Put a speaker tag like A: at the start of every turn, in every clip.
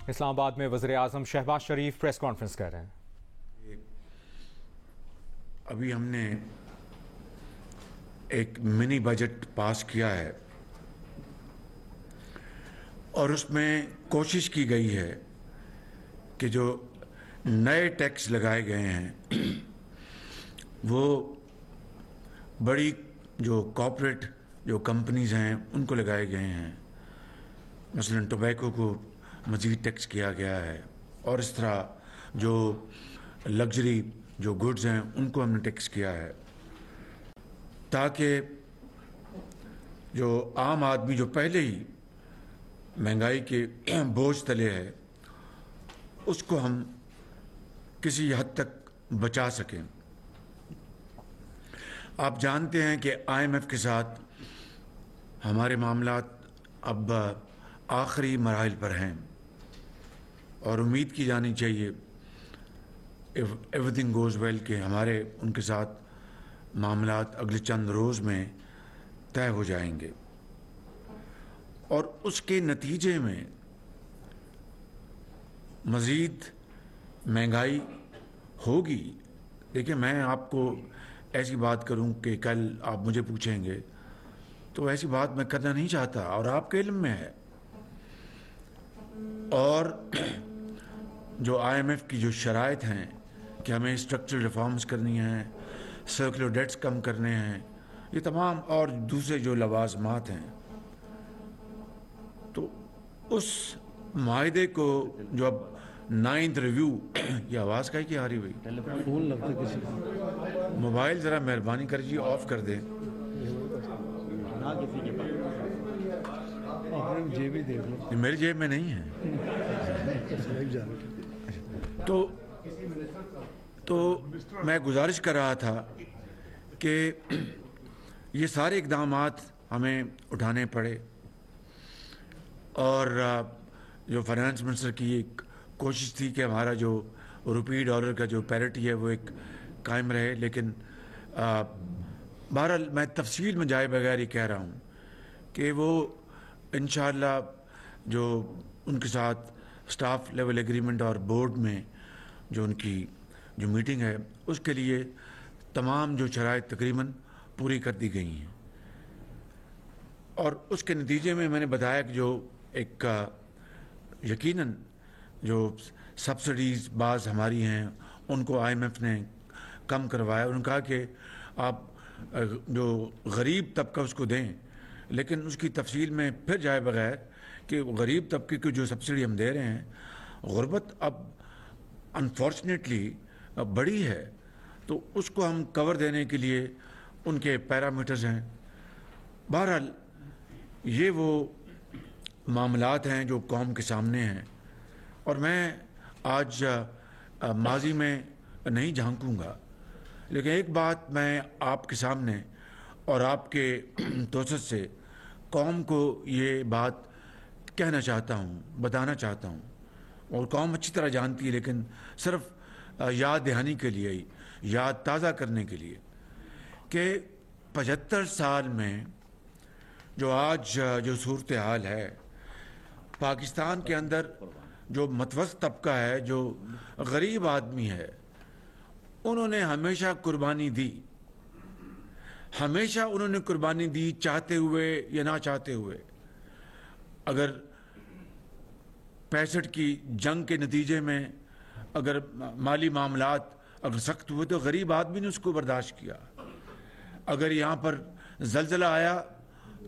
A: اسلام آباد میں وزیر اعظم شہباز شریف پریس کانفرنس کر رہے ہیں۔
B: ابھی ہم نے ایک منی بجٹ پاس کیا ہے اور اس میں کوشش کی گئی ہے کہ جو نئے ٹیکس لگائے گئے ہیں وہ بڑی جو کارپوریٹ جو کمپنیز ہیں ان کو لگائے گئے ہیں۔ مثلا ٹوبیکو کو مزید ٹیکس کیا گیا ہے اور اس طرح جو لگژری جو گڈز ہیں ان کو ہم نے ٹیکس کیا ہے تاکہ جو عام آدمی جو پہلے ہی مہنگائی کے بوجھ تلے ہے اس کو ہم کسی حد تک بچا سکیں۔ آپ جانتے ہیں کہ IMF کے ساتھ ہمارے معاملات اب آخری مراحل پر ہیں اور امید کی جانی چاہیے ایوری تھنگ گوز ویل کہ ہمارے ان کے ساتھ معاملات اگلے چند روز میں طے ہو جائیں گے اور اس کے نتیجے میں مزید مہنگائی ہوگی۔ دیکھیں، میں آپ کو ایسی بات کروں کہ کل آپ مجھے پوچھیں گے تو ایسی بات میں کرنا نہیں چاہتا اور آپ کے علم میں ہے۔ اور جو IMF کی جو شرائط ہیں کہ ہمیں اسٹرکچرل ریفارمز کرنی ہیں، سرکولر ڈیٹس کم کرنے ہیں، یہ تمام اور دوسرے جو لوازمات ہیں، تو اس معاہدے کو جو اب 9th ریویو یہ آواز کا ہی کیا آ رہی ہوئی؟ موبائل ذرا مہربانی کریے آف کر دیں۔ میری جیب میں نہیں ہے۔ تو میں گزارش کر رہا تھا کہ یہ سارے اقدامات ہمیں اٹھانے پڑے اور جو فائنانس منسٹر کی ایک کوشش تھی کہ ہمارا جو روپی ڈالر کا جو پیرٹی ہے وہ ایک قائم رہے، لیکن بہرحال میں تفصیل میں جائے بغیر ہی کہہ رہا ہوں کہ وہ انشاءاللہ جو ان کے ساتھ سٹاف لیول ایگریمنٹ اور بورڈ میں جو ان کی جو میٹنگ ہے اس کے لیے تمام جو شرائط تقریباً پوری کر دی گئی ہیں اور اس کے نتیجے میں میں نے بتایا کہ جو ایک یقیناً جو سبسڈیز بعض ہماری ہیں ان کو IMF نے کم کروایا۔ انہوں نے کہا کہ آپ جو غریب طبقہ اس کو دیں، لیکن اس کی تفصیل میں پھر جائے بغیر کہ غریب طبقے کی جو سبسڈی ہم دے رہے ہیں، غربت اب انفارچونیٹلی بڑی ہے، تو اس کو ہم کور دینے کے لیے ان کے پیرامیٹرز ہیں۔ بہرحال یہ وہ معاملات ہیں جو قوم کے سامنے ہیں اور میں آج ماضی میں نہیں جھانکوں گا، لیکن ایک بات میں آپ کے سامنے اور آپ کے توسط سے قوم کو یہ بات کہنا چاہتا ہوں، بتانا چاہتا ہوں، اور قوم اچھی طرح جانتی ہے لیکن صرف یاد دہانی کے لیے ہی، یاد تازہ کرنے کے لیے، کہ 75 سال میں جو آج جو صورتحال ہے پاکستان کے اندر، جو متوسط طبقہ ہے، جو غریب آدمی ہے، انہوں نے ہمیشہ قربانی دی، ہمیشہ انہوں نے قربانی دی، چاہتے ہوئے یا نہ چاہتے ہوئے۔ اگر 65 کی جنگ کے نتیجے میں اگر مالی معاملات اگر سخت ہوئے تو غریب آدمی نے اس کو برداشت کیا۔ اگر یہاں پر زلزلہ آیا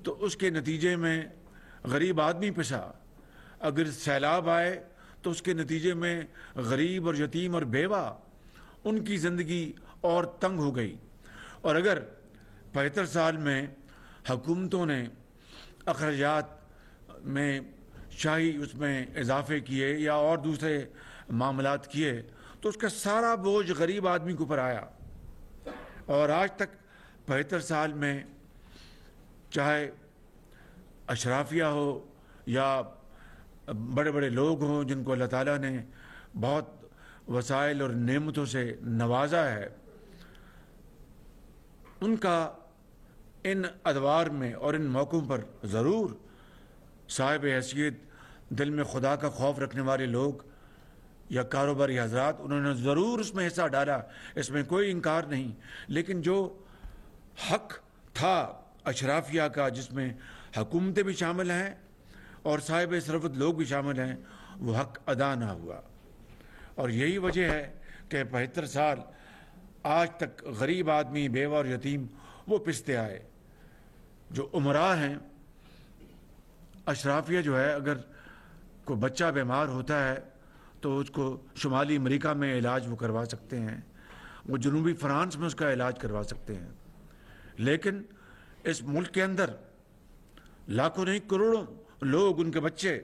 B: تو اس کے نتیجے میں غریب آدمی پسا۔ اگر سیلاب آئے تو اس کے نتیجے میں غریب اور یتیم اور بیوہ ان کی زندگی اور تنگ ہو گئی۔ اور اگر 75 سال میں حکومتوں نے اخراجات میں شاہی اس میں اضافے کیے یا اور دوسرے معاملات کیے تو اس کا سارا بوجھ غریب آدمی کے اوپر آیا، اور آج تک 75 سال میں چاہے اشرافیہ ہو یا بڑے بڑے لوگ ہوں جن کو اللہ تعالیٰ نے بہت وسائل اور نعمتوں سے نوازا ہے، ان کا ان ادوار میں اور ان موقعوں پر ضرور صاحب حیثیت دل میں خدا کا خوف رکھنے والے لوگ یا کاروباری حضرات، انہوں نے ضرور اس میں حصہ ڈالا، اس میں کوئی انکار نہیں، لیکن جو حق تھا اشرافیہ کا، جس میں حکومتیں بھی شامل ہیں اور صاحب ثروت لوگ بھی شامل ہیں، وہ حق ادا نہ ہوا۔ اور یہی وجہ ہے کہ 75 سال آج تک غریب آدمی، بیوہ اور یتیم وہ پستے آئے۔ جو امراء ہیں، اشرافیہ جو ہے، اگر کوئی بچہ بیمار ہوتا ہے تو اس کو شمالی امریکہ میں علاج وہ کروا سکتے ہیں، وہ جنوبی فرانس میں اس کا علاج کروا سکتے ہیں، لیکن اس ملک کے اندر لاکھوں نہیں کروڑوں لوگ، ان کے بچے،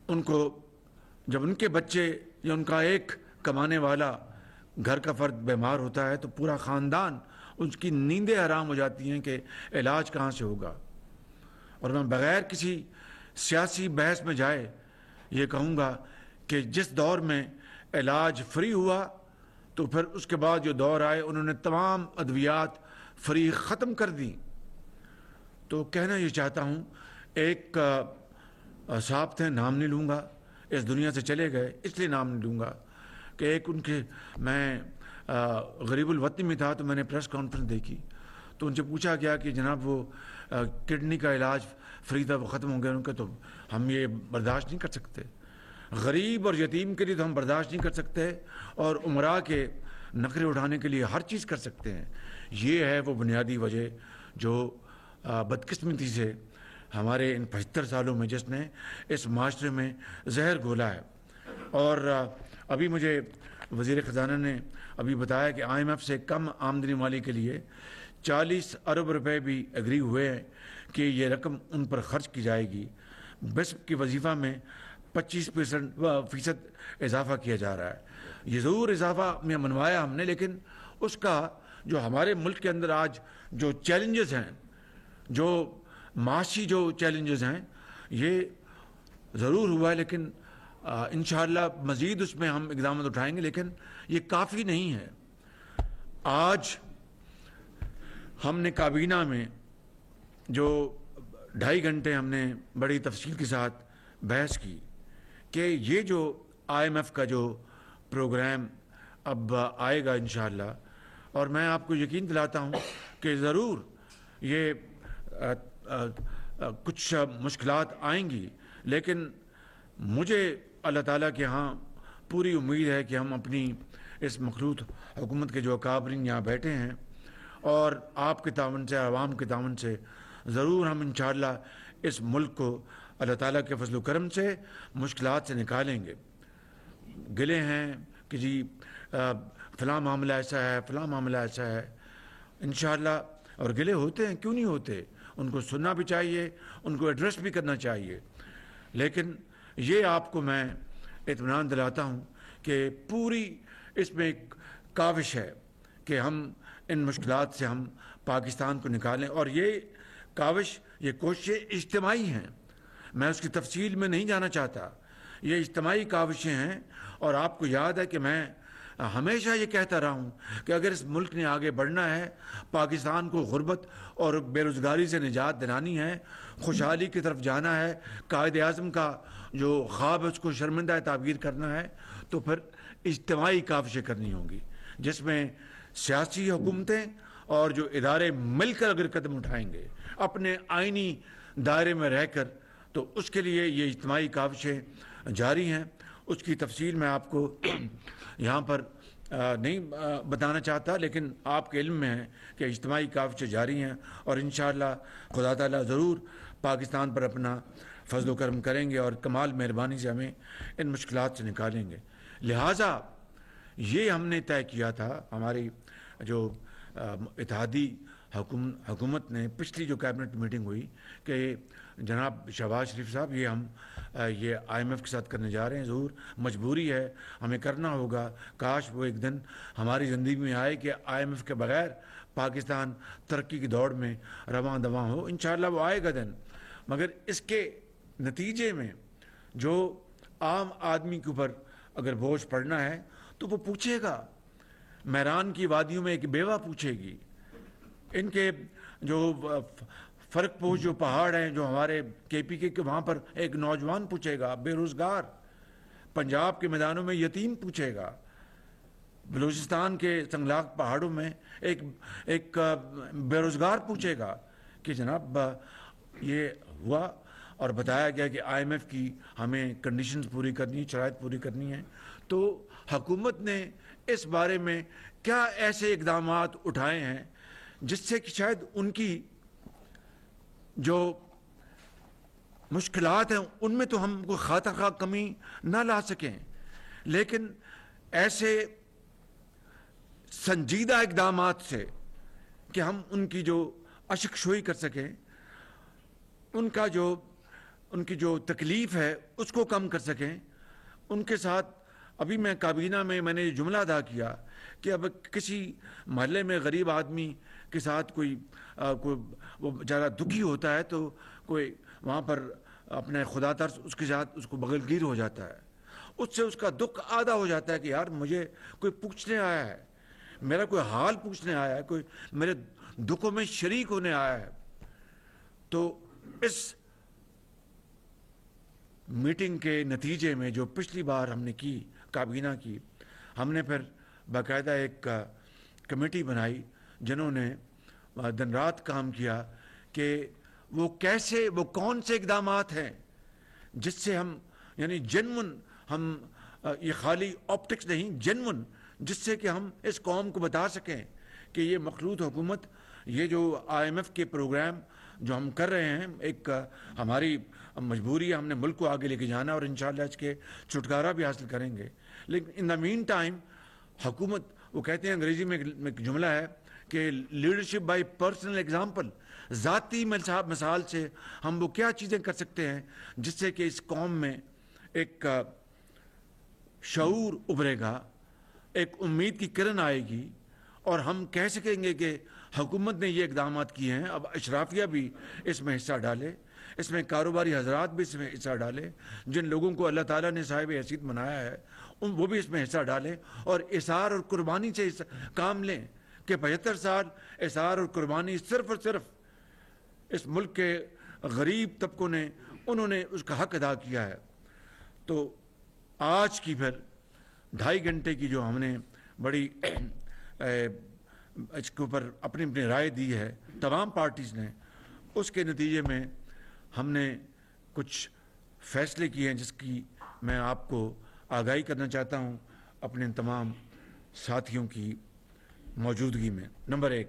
B: ان کو جب ان کے بچے یا ان کا ایک کمانے والا گھر کا فرد بیمار ہوتا ہے تو پورا خاندان، اس کی نیندیں حرام ہو جاتی ہیں کہ علاج کہاں سے ہوگا۔ اور میں بغیر کسی سیاسی بحث میں جائے یہ کہوں گا کہ جس دور میں علاج فری ہوا تو پھر اس کے بعد جو دور آئے انہوں نے تمام ادویات فری ختم کر دی۔ تو کہنا یہ چاہتا ہوں، ایک صاحب تھے، نام نہیں لوں گا، اس دنیا سے چلے گئے اس لیے نام نہیں لوں گا، کہ ایک ان کے، میں غریب الوطنی میں تھا تو میں نے پریس کانفرنس دیکھی تو ان سے پوچھا گیا کہ جناب وہ کڈنی کا علاج فری تھا، وہ ختم ہو گیا، ان کا تو ہم یہ برداشت نہیں کر سکتے۔ غریب اور یتیم کے لیے تو ہم برداشت نہیں کر سکتے، اور امراء کے نخرے اٹھانے کے لیے ہر چیز کر سکتے ہیں۔ یہ ہے وہ بنیادی وجہ جو بدقسمتی سے ہمارے ان 75 سالوں میں جس نے اس معاشرے میں زہر گھولا ہے۔ اور ابھی مجھے وزیر خزانہ نے ابھی بتایا کہ IMF سے کم آمدنی والی کے لیے 40 ارب روپے بھی ایگری ہوئے ہیں کہ یہ رقم ان پر خرچ کی جائے گی۔ بسپ کی وظیفہ میں 25% اضافہ کیا جا رہا ہے۔ یہ ضرور اضافہ میں منوایا ہم نے، لیکن اس کا جو ہمارے ملک کے اندر آج جو چیلنجز ہیں، جو معاشی جو چیلنجز ہیں، یہ ضرور ہوا ہے، لیکن انشاءاللہ مزید اس میں ہم اقدامات اٹھائیں گے، لیکن یہ کافی نہیں ہے۔ آج ہم نے کابینہ میں جو 2.5 گھنٹے ہم نے بڑی تفصیل کے ساتھ بحث کی کہ یہ جو IMF کا جو پروگرام اب آئے گا انشاءاللہ، اور میں آپ کو یقین دلاتا ہوں کہ ضرور یہ کچھ مشکلات آئیں گی، لیکن مجھے اللہ تعالیٰ کے ہاں پوری امید ہے کہ ہم اپنی اس مخلوط حکومت کے جو اکابرین یہاں بیٹھے ہیں اور آپ کے تعاون سے، عوام کے تعاون سے، ضرور ہم انشاءاللہ اس ملک کو اللہ تعالیٰ کے فضل و کرم سے مشکلات سے نکالیں گے۔ گلے ہیں کہ جی فلاں معاملہ ایسا ہے، فلاں معاملہ ایسا ہے، انشاءاللہ، اور گلے ہوتے ہیں، کیوں نہیں ہوتے، ان کو سننا بھی چاہیے، ان کو ایڈریس بھی کرنا چاہیے، لیکن یہ آپ کو میں اطمینان دلاتا ہوں کہ پوری اس میں ایک کاوش ہے کہ ہم ان مشکلات سے ہم پاکستان کو نکالیں، اور یہ کاوش، یہ کوششیں اجتماعی ہیں، میں اس کی تفصیل میں نہیں جانا چاہتا، یہ اجتماعی کاوشیں ہیں۔ اور آپ کو یاد ہے کہ میں ہمیشہ یہ کہتا رہا ہوں کہ اگر اس ملک نے آگے بڑھنا ہے، پاکستان کو غربت اور بے روزگاری سے نجات دلانی ہے، خوشحالی کی طرف جانا ہے، قائد اعظم کا جو خواب ہے اس کو شرمندہ تعبیر کرنا ہے، تو پھر اجتماعی کاوشیں کرنی ہوں گی، جس میں سیاسی حکومتیں اور جو ادارے مل کر اگر قدم اٹھائیں گے اپنے آئینی دائرے میں رہ کر، تو اس کے لیے یہ اجتماعی کاوشیں جاری ہیں۔ اس کی تفصیل میں آپ کو یہاں پر نہیں بتانا چاہتا، لیکن آپ کے علم میں ہے کہ اجتماعی کاوشیں جاری ہیں، اور انشاءاللہ خدا تعالیٰ ضرور پاکستان پر اپنا فضل و کرم کریں گے اور کمال مہربانی سے ہمیں ان مشکلات سے نکالیں گے۔ لہٰذا یہ ہم نے طے کیا تھا، ہماری جو اتحادی حکومت نے پچھلی جو کیبنٹ میٹنگ ہوئی، کہ جناب شہباز شریف صاحب یہ IMF کے ساتھ کرنے جا رہے ہیں، ضرور مجبوری ہے، ہمیں کرنا ہوگا، کاش وہ ایک دن ہماری زندگی میں آئے کہ IMF کے بغیر پاکستان ترقی کی دوڑ میں رواں دواں ہو، انشاءاللہ وہ آئے گا دن، مگر اس کے نتیجے میں جو عام آدمی کے اوپر اگر بوجھ پڑنا ہے تو وہ پوچھے گا۔ میران کی وادیوں میں ایک بیوہ پوچھے گی، ان کے جو فرق پوش جو پہاڑ ہیں جو ہمارے کے پی کے وہاں پر ایک نوجوان پوچھے گا بے روزگار، پنجاب کے میدانوں میں یتیم پوچھے گا، بلوچستان کے سنگلاق پہاڑوں میں ایک بے روزگار پوچھے گا کہ جناب یہ ہوا، اور بتایا گیا کہ آئی ایم ایف کی ہمیں کنڈیشنز پوری کرنی، شرائط پوری کرنی ہے۔ تو حکومت نے اس بارے میں کیا ایسے اقدامات اٹھائے ہیں جس سے کہ شاید ان کی جو مشکلات ہیں ان میں تو ہم کوئی خاطر خواہ کمی نہ لا سکیں، لیکن ایسے سنجیدہ اقدامات سے کہ ہم ان کی جو اشک شوئی کر سکیں، ان کی جو تکلیف ہے اس کو کم کر سکیں، ان کے ساتھ۔ ابھی میں کابینہ میں نے یہ جملہ ادا کیا کہ اب کسی محلے میں غریب آدمی کے ساتھ کوئی وہ بیچارہ دکھی ہوتا ہے تو کوئی وہاں پر اپنے خدا ترس اس کے ساتھ اس کو بغل گیر ہو جاتا ہے، اس سے اس کا دکھ آدھا ہو جاتا ہے کہ یار مجھے کوئی پوچھنے آیا ہے، میرا کوئی حال پوچھنے آیا ہے، کوئی میرے دکھوں میں شریک ہونے آیا ہے۔ تو اس میٹنگ کے نتیجے میں جو پچھلی بار ہم نے کی کابینہ کی، ہم نے پھر باقاعدہ ایک کمیٹی بنائی جنہوں نے دن رات کام کیا کہ وہ کون سے اقدامات ہیں جس سے ہم یعنی جنون، ہم یہ خالی آپٹکس نہیں، جنون، جس سے کہ ہم اس قوم کو بتا سکیں کہ یہ مخلوط حکومت، یہ جو آئی ایم ایف کے پروگرام جو ہم کر رہے ہیں، ایک ہماری مجبوری ہے، ہم نے ملک کو آگے لے کے جانا اور انشاءاللہ اس کے چھٹکارا بھی حاصل کریں گے۔ لیکن ان دا مین ٹائم حکومت، وہ کہتے ہیں انگریزی میں ایک جملہ ہے کہ لیڈرشپ بائی پرسنل ایگزامپل، ذاتی مثال سے ہم وہ کیا چیزیں کر سکتے ہیں جس سے کہ اس قوم میں ایک شعور ابھرے گا، ایک امید کی کرن آئے گی، اور ہم کہہ سکیں گے کہ حکومت نے یہ اقدامات کیے ہیں، اب اشرافیہ بھی اس میں حصہ ڈالے، اس میں کاروباری حضرات بھی اس میں حصہ ڈالے، جن لوگوں کو اللہ تعالیٰ نے صاحب حیثیت بنایا ہے وہ بھی اس میں حصہ ڈالیں، اور اثار اور قربانی سے کام لیں کہ 75 سال اثار اور قربانی صرف اور صرف اس ملک کے غریب طبقوں نے انہوں نے اس کا حق ادا کیا ہے۔ تو آج کی پھر 2.5 گھنٹے کی جو ہم نے بڑی اس کے اوپر اپنی رائے دی ہے تمام پارٹیز نے، اس کے نتیجے میں ہم نے کچھ فیصلے کیے ہیں جس کی میں آپ کو آگاہی کرنا چاہتا ہوں اپنے تمام ساتھیوں کی موجودگی میں۔ نمبر 1،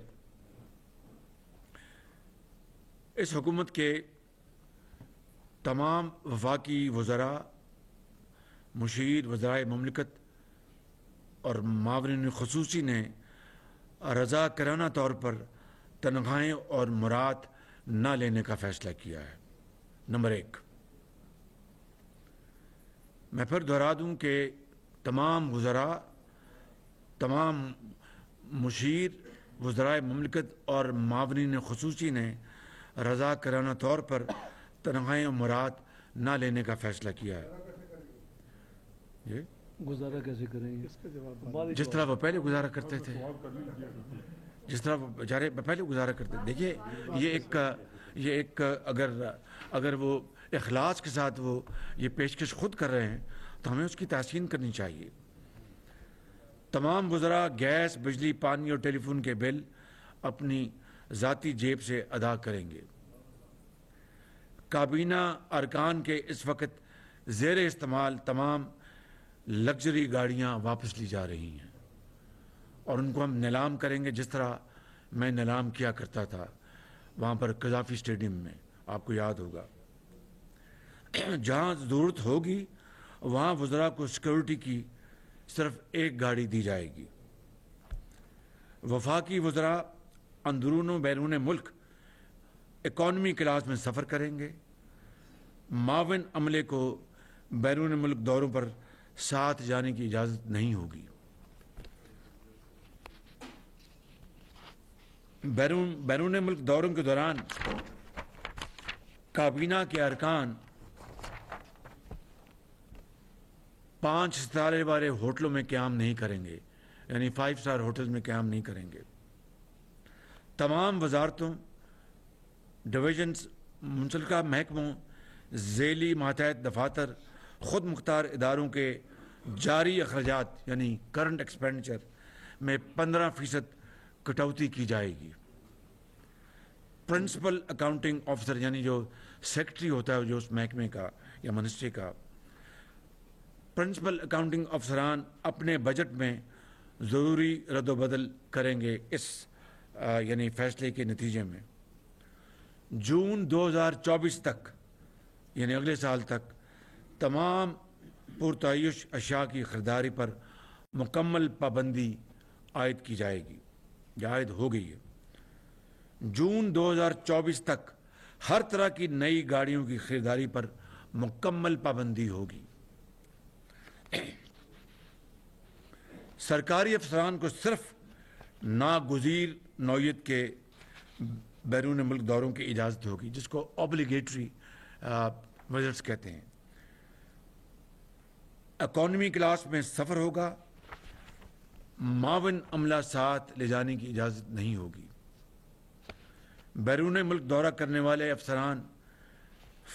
B: اس حکومت کے تمام وفاقی وزراء، مشیر، وزرائے مملکت اور معاونین خصوصی نے رضا کرانہ طور پر تنخواہیں اور مراد نہ لینے کا فیصلہ کیا ہے۔ نمبر 1، میں پھر دہرا دوں کہ تمام وزراء، تمام مشیر، وزرائے مملکت اور معاونین خصوصی نے رضا کرانہ طور پر تنخواہیں اور مراد نہ لینے کا فیصلہ کیا ہے۔ جی
C: گزارا کیسے کریں گے؟
B: جس طرح وہ پہلے گزارا کرتے تھے، جس طرح وہ بیچارے پہلے گزارا کرتے تھے۔ دیکھیے یہ ایک اگر وہ اخلاص کے ساتھ وہ یہ پیشکش خود کر رہے ہیں تو ہمیں اس کی تحسین کرنی چاہیے۔ تمام وزراء گیس، بجلی، پانی اور ٹیلی فون کے بل اپنی ذاتی جیب سے ادا کریں گے۔ کابینہ ارکان کے اس وقت زیر استعمال تمام لگژری گاڑیاں واپس لی جا رہی ہیں اور ان کو ہم نیلام کریں گے، جس طرح میں نیلام کیا کرتا تھا وہاں پر قذافی اسٹیڈیم میں، آپ کو یاد ہوگا۔ جہاں ضرورت ہوگی وہاں وزراء کو سیکورٹی کی صرف ایک گاڑی دی جائے گی۔ وفاقی وزراء اندرون و بیرون ملک اکانومی کلاس میں سفر کریں گے۔ معاون عملے کو بیرون ملک دوروں پر ساتھ جانے کی اجازت نہیں ہوگی۔ بیرون ملک دوروں کے دوران کابینہ کے ارکان 5 ستارے والے ہوٹلوں میں قیام نہیں کریں گے، یعنی 5 اسٹار ہوٹل میں قیام نہیں کریں گے۔ تمام وزارتوں ڈویژنز منسلکہ محکموں ذیلی ماتحت دفاتر خود مختار اداروں کے جاری اخراجات یعنی کرنٹ ایکسپینڈیچر میں 15% کٹوتی کی جائے گی. پرنسپل اکاؤنٹنگ آفیسر یعنی جو سیکرٹری ہوتا ہے جو اس محکمے کا یا منسٹری کا، پرنسپل اکاؤنٹنگ افسران اپنے بجٹ میں ضروری رد و بدل کریں گے. اس یعنی فیصلے کے نتیجے میں جون 2024 تک یعنی اگلے سال تک تمام پرتعیش اشیاء کی خریداری پر مکمل پابندی عائد کی جائے گی یا عائد ہو گئی ہے. جون 2024 تک ہر طرح کی نئی گاڑیوں کی خریداری پر مکمل پابندی ہوگی. سرکاری افسران کو صرف ناگزیر نوعیت کے بیرون ملک دوروں کی اجازت ہوگی جس کو اوبلیگیٹری میجرز کہتے ہیں. اکانومی کلاس میں سفر ہوگا. معاون عملہ ساتھ لے جانے کی اجازت نہیں ہوگی. بیرون ملک دورہ کرنے والے افسران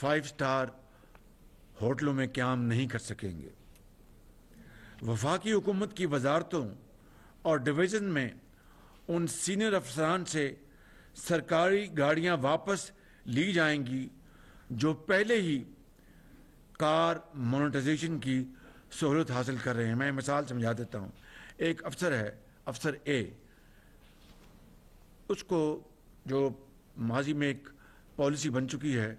B: 5 اسٹار ہوٹلوں میں قیام نہیں کر سکیں گے. وفاقی حکومت کی وزارتوں اور ڈویژن میں ان سینئر افسران سے سرکاری گاڑیاں واپس لی جائیں گی جو پہلے ہی کار مونیٹائزیشن کی سہولت حاصل کر رہے ہیں. میں مثال سمجھا دیتا ہوں. ایک افسر ہے، افسر اے، اس کو جو ماضی میں ایک پالیسی بن چکی ہے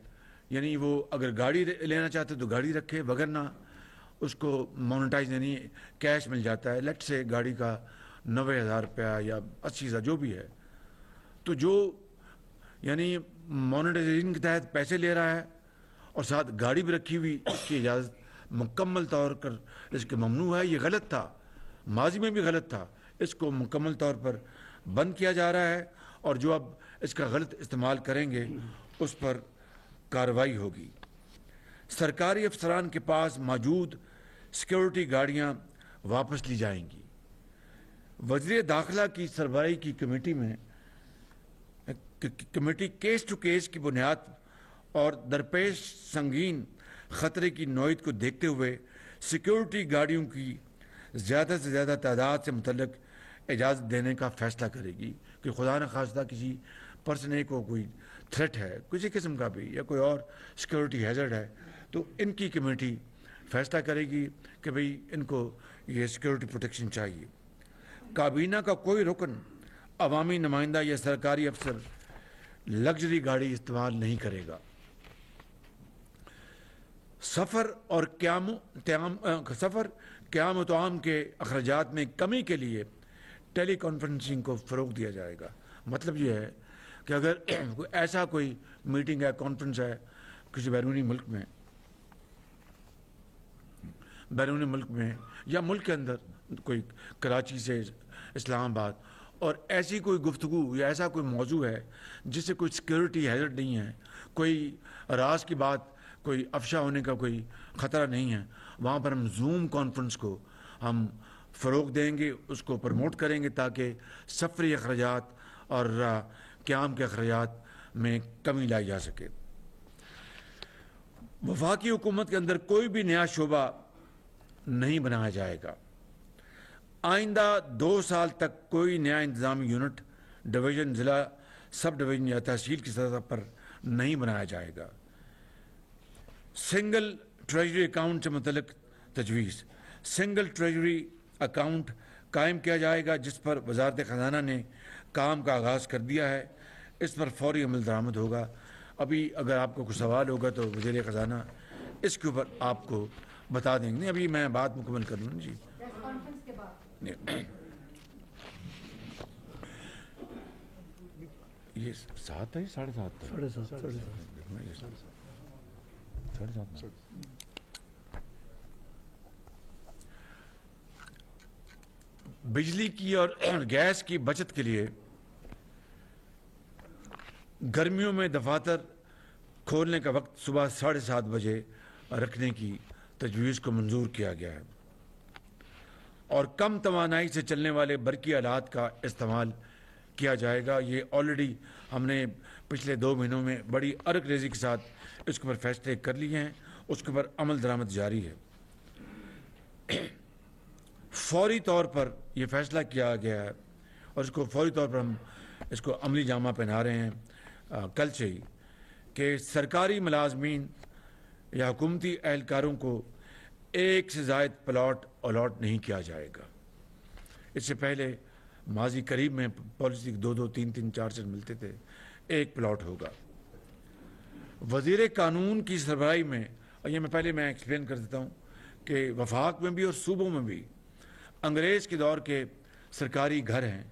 B: یعنی وہ اگر گاڑی لینا چاہتے تو گاڑی رکھے، وگرنہ اس کو مونیٹائز یعنی کیش مل جاتا ہے. لیٹ سے گاڑی کا 90,000 روپیہ یا 80,000 جو بھی ہے، تو جو یعنی مونیٹائزیشن کے تحت پیسے لے رہا ہے اور ساتھ گاڑی بھی رکھی ہوئی، اس کی اجازت مکمل طور پر اس کے ممنوع ہے. یہ غلط تھا، ماضی میں بھی غلط تھا. اس کو مکمل طور پر بند کیا جا رہا ہے اور جو اب اس کا غلط استعمال کریں گے اس پر کارروائی ہوگی. سرکاری افسران کے پاس موجود سیکیورٹی گاڑیاں واپس لی جائیں گی. وزیر داخلہ کی سربراہی کی کمیٹی کیس ٹو کیس کی بنیاد اور درپیش سنگین خطرے کی نوعیت کو دیکھتے ہوئے سیکیورٹی گاڑیوں کی زیادہ سے زیادہ تعداد سے متعلق اجازت دینے کا فیصلہ کرے گی کہ خدا نخواستہ کسی پرسن اے کو کوئی تھریٹ ہے کسی قسم کا بھی یا کوئی اور سیکیورٹی ہیزرڈ ہے تو ان کی کمیٹی فیصلہ کرے گی کہ بھئی ان کو یہ سیکیورٹی پروٹیکشن چاہیے. کابینہ کا کوئی رکن، عوامی نمائندہ یا سرکاری افسر لگژری گاڑی استعمال نہیں کرے گا. سفر اور قیام و طعام کے اخراجات میں کمی کے لیے ٹیلی کانفرنسنگ کو فروغ دیا جائے گا. مطلب یہ ہے کہ اگر ایسا کوئی میٹنگ ہے، کانفرنس ہے کسی بیرونی ملک میں یا ملک کے اندر، کوئی کراچی سے اسلام آباد، اور ایسی کوئی گفتگو یا ایسا کوئی موضوع ہے جس سے کوئی سیکیورٹی ہیزرڈ نہیں ہے، کوئی راز کی بات، کوئی افشا ہونے کا کوئی خطرہ نہیں ہے، وہاں پر ہم زوم کانفرنس کو ہم فروغ دیں گے، اس کو پروموٹ کریں گے تاکہ سفری اخراجات اور قیام کے اخراجات میں کمی لائی جا سکے. وفاقی حکومت کے اندر کوئی بھی نیا شعبہ نہیں بنایا جائے گا. آئندہ 2 سال تک کوئی نیا انتظامی یونٹ ڈویژن، ضلع، سب ڈویژن یا تحصیل کی سطح پر نہیں بنایا جائے گا. سنگل ٹریجری اکاؤنٹ سے متعلق تجویز. سنگل ٹریجری اکاؤنٹ قائم کیا جائے گا جس پر وزارت خزانہ نے کام کا آغاز کر دیا ہے. اس پر فوری عمل درآمد ہوگا. ابھی اگر آپ کو کوئی سوال ہوگا تو وزیر خزانہ اس کے اوپر آپ کو بتا دیں گے. ابھی میں بات مکمل کر لوں. جی یہ 7 ہے 7:30 بجلی کی اور گیس کی بچت کے لیے گرمیوں میں دفاتر کھولنے کا وقت صبح 7:30 بجے رکھنے کی تجویز کو منظور کیا گیا ہے اور کم توانائی سے چلنے والے برقی آلات کا استعمال کیا جائے گا. یہ آلریڈی ہم نے پچھلے 2 مہینوں میں بڑی ارک ریزی کے ساتھ اس کے اوپر فیصلے کر لیے ہیں. اس کے اوپر عمل درآمد جاری ہے. فوری طور پر یہ فیصلہ کیا گیا ہے اور اس کو فوری طور پر ہم اس کو عملی جامہ پہنا رہے ہیں کل سے ہی کہ سرکاری ملازمین یا حکومتی اہلکاروں کو 1 سے زائد پلاٹ الاٹ نہیں کیا جائے گا. اس سے پہلے ماضی قریب میں پالیسی 2 3 4 سے ملتے تھے. 1 پلاٹ ہوگا. وزیر قانون کی سربراہی میں، اور یہ میں ایکسپلین کر دیتا ہوں کہ وفاق میں بھی اور صوبوں میں بھی انگریز کے دور کے سرکاری گھر ہیں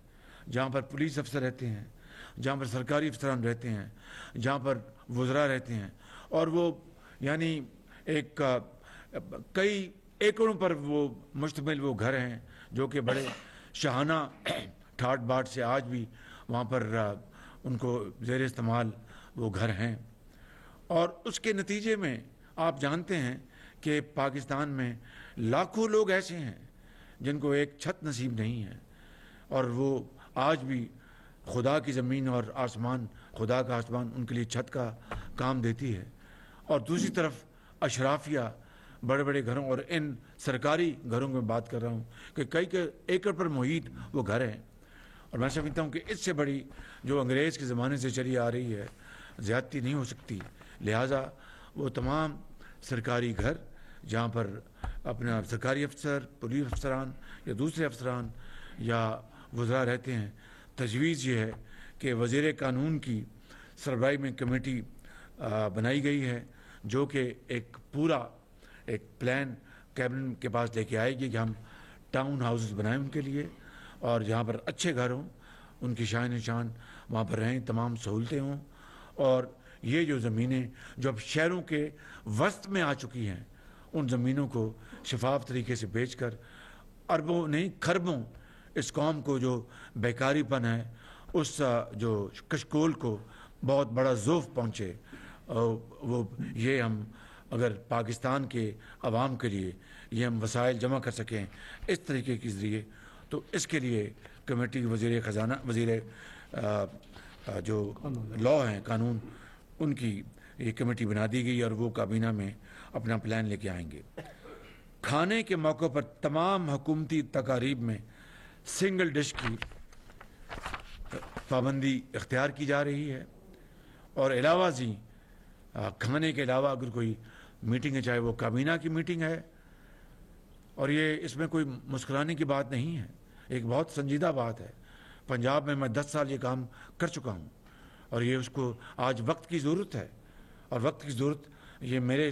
B: جہاں پر پولیس افسر رہتے ہیں، جہاں پر سرکاری افسران رہتے ہیں، جہاں پر وزراء رہتے ہیں، اور وہ یعنی ایک کئی ایکڑوں پر وہ مشتمل وہ گھر ہیں جو کہ بڑے شاہانہ ٹھاٹ باٹ سے آج بھی وہاں پر ان کو زیر استعمال وہ گھر ہیں. اور اس کے نتیجے میں آپ جانتے ہیں کہ پاکستان میں لاکھوں لوگ ایسے ہیں جن کو ایک چھت نصیب نہیں ہے، اور وہ آج بھی خدا کی زمین اور آسمان، خدا کا آسمان ان کے لیے چھت کا کام دیتی ہے. اور دوسری طرف اشرافیہ بڑے بڑے گھروں، اور ان سرکاری گھروں میں بات کر رہا ہوں کہ کئی ایکڑ پر محیط وہ گھر ہیں. اور میں سمجھتا ہوں کہ اس سے بڑی جو انگریز کے زمانے سے چلی آ رہی ہے زیادتی نہیں ہو سکتی. لہٰذا وہ تمام سرکاری گھر جہاں پر اپنا سرکاری افسر، پولیس افسران یا دوسرے افسران یا وزراء رہتے ہیں، تجویز یہ ہے کہ وزیر قانون کی سربراہی میں کمیٹی بنائی گئی ہے جو کہ ایک پورا ایک پلان کیبنٹ کے پاس لے کے آئے گی کہ ہم ٹاؤن ہاؤسز بنائیں ان کے لیے، اور جہاں پر اچھے گھر ہوں، ان کی شان نشان وہاں پر رہیں، تمام سہولتیں ہوں. اور یہ جو زمینیں جو اب شہروں کے وسط میں آ چکی ہیں، ان زمینوں کو شفاف طریقے سے بیچ کر اربوں نہیں خربوں اس قوم کو جو بیکاری پن ہے اس جو کشکول کو بہت بڑا ذوف پہنچے. وہ یہ ہم اگر پاکستان کے عوام کے لیے یہ ہم وسائل جمع کر سکیں اس طریقے کے ذریعے، تو اس کے لیے کمیٹی وزیر خزانہ، وزیر جو لا ہیں قانون، ان کی یہ کمیٹی بنا دی گئی اور وہ کابینہ میں اپنا پلان لے کے آئیں گے. کھانے کے موقع پر تمام حکومتی تقاریب میں سنگل ڈش کی پابندی اختیار کی جا رہی ہے. اور علاوہ ازیں کھانے کے علاوہ اگر کوئی میٹنگ ہے، چاہے وہ کابینہ کی میٹنگ ہے، اور یہ اس میں کوئی مسکرانے کی بات نہیں ہے، ایک بہت سنجیدہ بات ہے. پنجاب میں 10 سال یہ کام کر چکا ہوں، اور یہ اس کو آج وقت کی ضرورت ہے. اور وقت کی ضرورت یہ میرے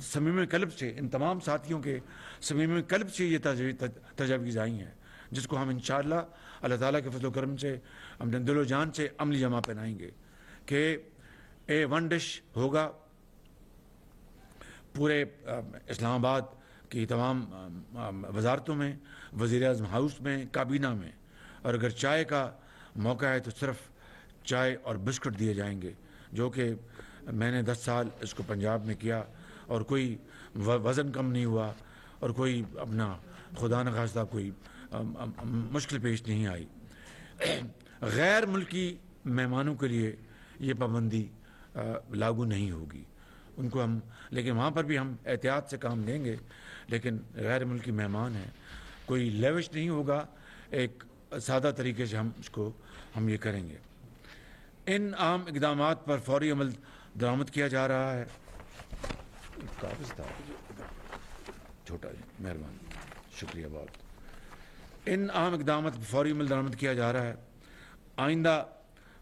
B: صمیم قلب سے، ان تمام ساتھیوں کے صمیم قلب سے یہ تجاویز آئی ہیں، جس کو ہم انشاءاللہ اللہ تعالیٰ کے فضل و کرم سے ہم دل و جان سے عملی جمع پہنائیں گے کہ A1 ڈش ہوگا پورے اسلام آباد کی تمام وزارتوں میں، وزیر اعظم ہاؤس میں، کابینہ میں. اور اگر چائے کا موقع ہے تو صرف چائے اور بسکٹ دیے جائیں گے، جو کہ میں نے 10 سال اس کو پنجاب میں کیا اور کوئی وزن کم نہیں ہوا اور کوئی اپنا خدا نخواستہ کوئی مشکل پیش نہیں آئی. غیر ملکی مہمانوں کے لیے یہ پابندی لاگو نہیں ہوگی، ان کو ہم، لیکن وہاں پر بھی ہم احتیاط سے کام لیں گے. لیکن غیر ملکی مہمان ہیں، کوئی لیوش نہیں ہوگا، ایک سادہ طریقے سے ہم یہ کریں گے. ان اہم اقدامات پر فوری عمل درآمد کیا جا رہا ہے. کاغذ تھا چھوٹا جی، مہربانی، شکریہ بہت. ان اہم اقدامات پر فوری عمل درآمد کیا جا رہا ہے. آئندہ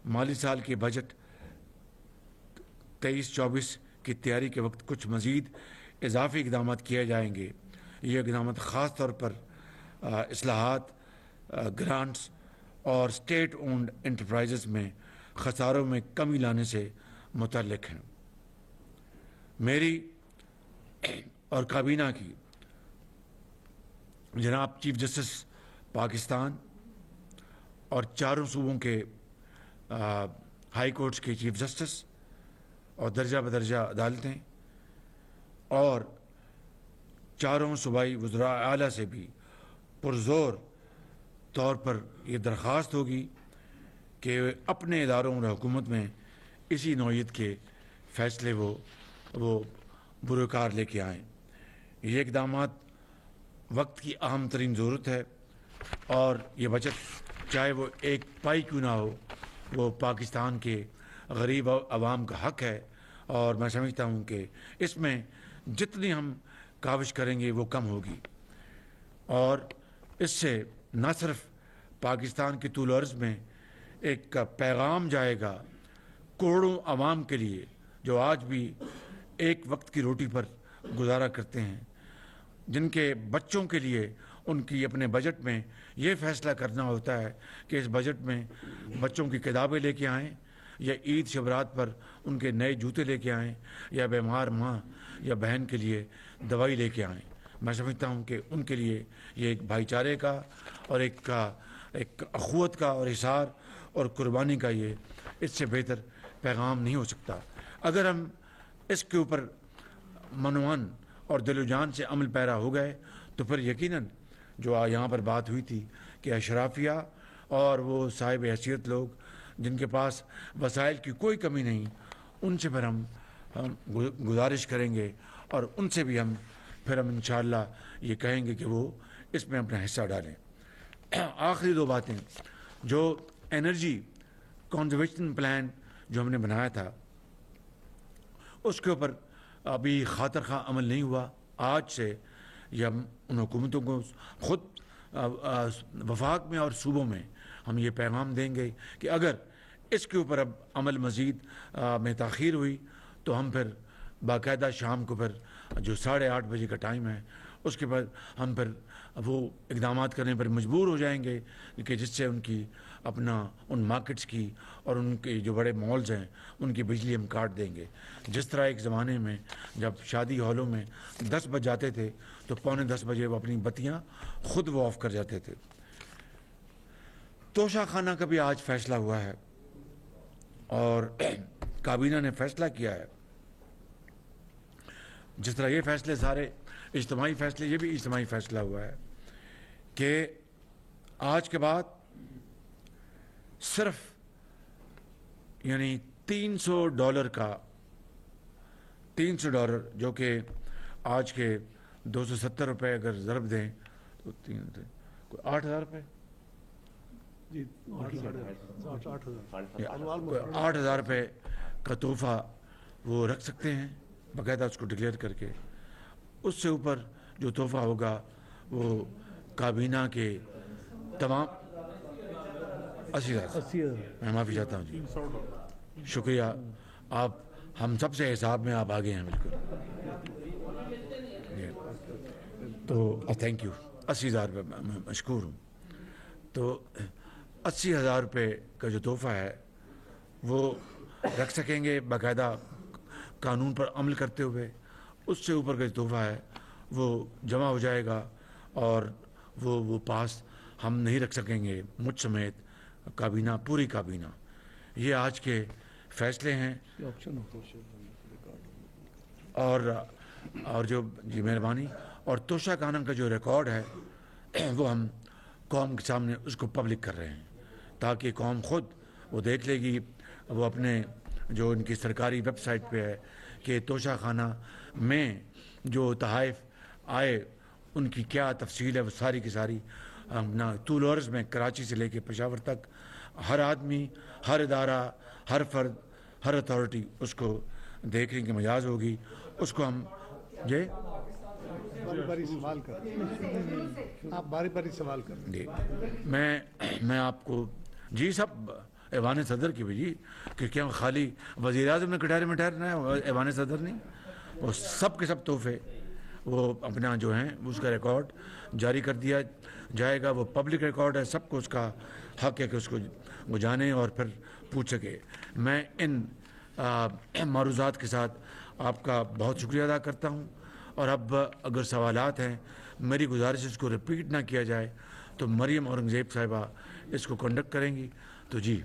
B: مالی سال کے بجٹ 23-24 کی تیاری کے وقت کچھ مزید اضافی اقدامات کیے جائیں گے. یہ اقدامات خاص طور پر اصلاحات، گرانٹس اور اسٹیٹ اونڈ انٹرپرائزز میں خساروں میں کمی لانے سے متعلق ہیں. میری اور کابینہ کی جناب چیف جسٹس پاکستان اور چاروں صوبوں کے ہائی کورٹس کے چیف جسٹس اور درجہ بدرجہ عدالتیں اور چاروں صوبائی وزراء اعلیٰ سے بھی پرزور طور پر یہ درخواست ہوگی کہ اپنے اداروں اور حکومت میں اسی نوعیت کے فیصلے وہ بروکار لے کے آئیں۔ یہ اقدامات وقت کی اہم ترین ضرورت ہے، اور یہ بچت چاہے وہ ایک پائی کیوں نہ ہو، وہ پاکستان کے غریب عوام کا حق ہے، اور میں سمجھتا ہوں کہ اس میں جتنی ہم کاوش کریں گے وہ کم ہوگی، اور اس سے نہ صرف پاکستان کے طول و عرض میں ایک پیغام جائے گا کروڑوں عوام کے لیے جو آج بھی ایک وقت کی روٹی پر گزارا کرتے ہیں، جن کے بچوں کے لیے ان کی اپنے بجٹ میں یہ فیصلہ کرنا ہوتا ہے کہ اس بجٹ میں بچوں کی کتابیں لے کے آئیں، یا عید شبرات پر ان کے نئے جوتے لے کے آئیں، یا بیمار ماں یا بہن کے لیے دوائی لے کے آئیں۔ میں سمجھتا ہوں کہ ان کے لیے یہ ایک بھائی چارے کا اور ایک اخوت کا اور احسار اور قربانی کا یہ اس سے بہتر پیغام نہیں ہو سکتا۔ اگر ہم اس کے اوپر منوان اور دل و جان سے عمل پیرا ہو گئے تو پھر یقیناً جو یہاں پر بات ہوئی تھی کہ اشرافیہ اور وہ صاحب حیثیت لوگ جن کے پاس وسائل کی کوئی کمی نہیں، ان سے پھر ہم گزارش کریں گے، اور ان سے بھی ہم انشاءاللہ یہ کہیں گے کہ وہ اس میں اپنا حصہ ڈالیں۔ آخری دو باتیں، جو انرجی کنزرویشن پلان جو ہم نے بنایا تھا اس کے اوپر ابھی خاطر خواہ عمل نہیں ہوا۔ آج سے یہ ہم ان حکومتوں کو خود وفاق میں اور صوبوں میں ہم یہ پیغام دیں گے کہ اگر اس کے اوپر اب عمل مزید میں تاخیر ہوئی تو ہم پھر باقاعدہ شام کو پھر جو 8:30 بجے کا ٹائم ہے اس کے بعد ہم پھر وہ اقدامات کرنے پر مجبور ہو جائیں گے کہ جس سے ان کی اپنا ان مارکیٹس کی اور ان کے جو بڑے مالز ہیں ان کی بجلی ہم کاٹ دیں گے۔ جس طرح ایک زمانے میں جب شادی ہالوں میں 10 بج جاتے تھے تو 9:45 بجے وہ اپنی بتیاں خود وہ آف کر جاتے تھے۔ توشہ خانہ کا بھی آج فیصلہ ہوا ہے اور کابینہ نے فیصلہ کیا ہے، جس طرح یہ فیصلے سارے اجتماعی فیصلے، یہ بھی اجتماعی فیصلہ ہوا ہے کہ آج کے بعد صرف یعنی $300 کا $300 جو کہ آج کے 270 روپے اگر ضرب دیں تو 8,000 روپے،
C: جی
B: 8,000 روپے کا تحفہ وہ رکھ سکتے ہیں باقاعدہ اس کو ڈکلیئر کر کے۔ اس سے اوپر جو تحفہ ہوگا وہ کابینہ کے تمام 80,000 میں معافی چاہتا ہوں جی، شکریہ، آپ ہم سب سے حساب میں آپ آگے ہیں بالکل، تو تھینک یو۔ 80,000 روپے میں مشکور ہوں۔ تو 80,000 روپے کا جو تحفہ ہے وہ رکھ سکیں گے باقاعدہ قانون پر عمل کرتے ہوئے۔ اس سے اوپر کا جو تحفہ ہے وہ جمع ہو جائے گا اور وہ پاس ہم نہیں رکھ سکیں گے، مجھ سمیت کابینہ، پوری کابینہ۔ یہ آج کے فیصلے ہیں، اور جو جی مہربانی، اور توشہ خانہ کا جو ریکارڈ ہے وہ ہم قوم کے سامنے اس کو پبلک کر رہے ہیں تاکہ قوم خود وہ دیکھ لے گی، وہ اپنے جو ان کی سرکاری ویب سائٹ پہ ہے کہ توشہ خانہ میں جو تحائف آئے ان کی کیا تفصیل ہے، وہ ساری کی ساری اپنا طول و عرض میں کراچی سے لے کے پشاور تک ہر آدمی، ہر ادارہ، ہر فرد، ہر اتھارٹی اس کو دیکھنے کی مجاز ہوگی۔ اس کو ہم
C: باری باری سوال کریں، آپ باری باری سوال کریں
B: جی، میں آپ کو جی سب ایوان صدر کی بھی جی، کہ کیا خالی وزیر اعظم نے کٹہرے میں ٹھہرنا ہے، ایوان صدر نہیں، وہ سب کے سب تحفے وہ اپنا جو ہیں اس کا ریکارڈ جاری کر دیا جائے گا۔ وہ پبلک ریکارڈ ہے، سب کو اس کا حق ہے کہ اس کو وہ جانے اور پھر پوچھ سکے۔ میں ان معروضات کے ساتھ آپ کا بہت شکریہ ادا کرتا ہوں، اور اب اگر سوالات ہیں میری گزارش اس کو رپیٹ نہ کیا جائے تو مریم اورنگزیب صاحبہ اس کو کنڈکٹ کریں گی، تو جی